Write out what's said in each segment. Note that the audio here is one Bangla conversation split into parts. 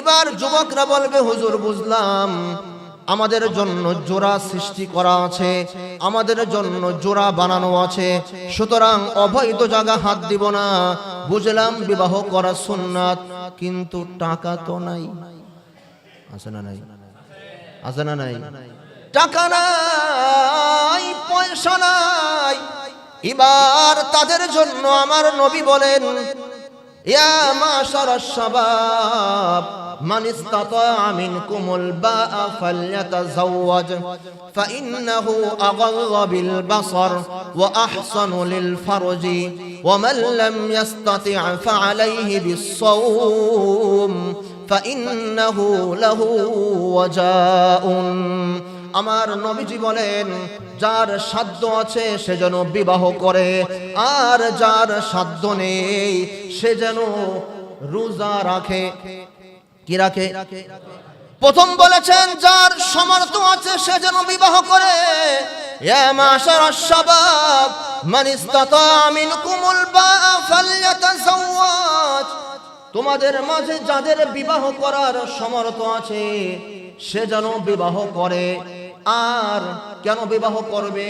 এবার যুবকরা বলবে, হুজুর বুঝলাম, আমাদের জন্য জোড়া সৃষ্টি করা আছে, আমাদের জন্য জোড়া বানানো আছে, সুতরাং অবৈধ জায়গা হাত দিব না। বুঝলাম বিবাহ করা সুন্নাত, কিন্তু টাকা তো নাই। আছে না নাই? আছে না নাই? টাকা নাই, পয়সা নাই। এবার তাদের জন্য আমার নবী বলেন, ইয়া মাশারাশ শাবাব মান ইসতাতা মিনকুমুল বাআ ফালইয়াতাযাওয়াজ ফাইন্নাহু আগাযযু বিল বাসার ওয়া আহসানু লিল ফারজি ওয়া মান লাম ইসতাতি' ফাআলাইহি বিস-সাওম ফাইন্নাহু লাহু ওয়াজাউন। আমার নবীজি বলেন, যার সাধ্য আছে সে যেন বিবাহ করে, আর যার সাধ্য নেই সে যেন রোজা রাখে। কি রাখে? প্রথম বলেছেন যার সামর্থ্য আছে সে যেন বিবাহ করে। ইয়া মাশারাশ শাবাব মান ইসতাতা মিনকুমুল বাআ ফালইয়াতাযাওয়াজ, তোমাদের মাঝে যাদের বিবাহ করার সামর্থ্য আছে সে যেন বিবাহ করে। আর কেন বিবাহ করবে?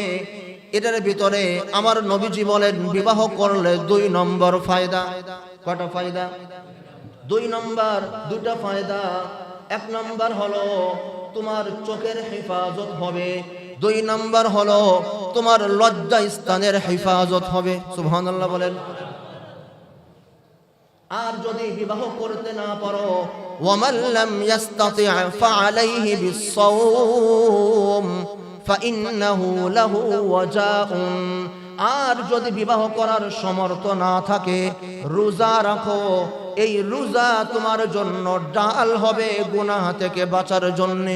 এটার ভিতরে আমার নবীজি বলেন, বিবাহ করলে 2 নম্বর ফায়দা। কয়টা ফায়দা? 2 নম্বর, 2টা ফায়দা। 1 নম্বর হলো তোমার চোখের হেফাজত হবে, 2 নম্বর হলো তোমার লজ্জা স্থানের হেফাজত হবে। সুবহানাল্লাহ বলেন। আর যদি বিবাহ করতে না পারো, ওয়ামান লাম ইস্তাতি' ফাআলাইহি বিস-সাওম ফাইন্নাহু লাহু ওয়াজাউন, আর যদি বিবাহ করার সামর্থ্য না থাকে রোজা রাখো। এই রোজা তোমার জন্য ঢাল হবে গুনাহ থেকে বাঁচার জন্য।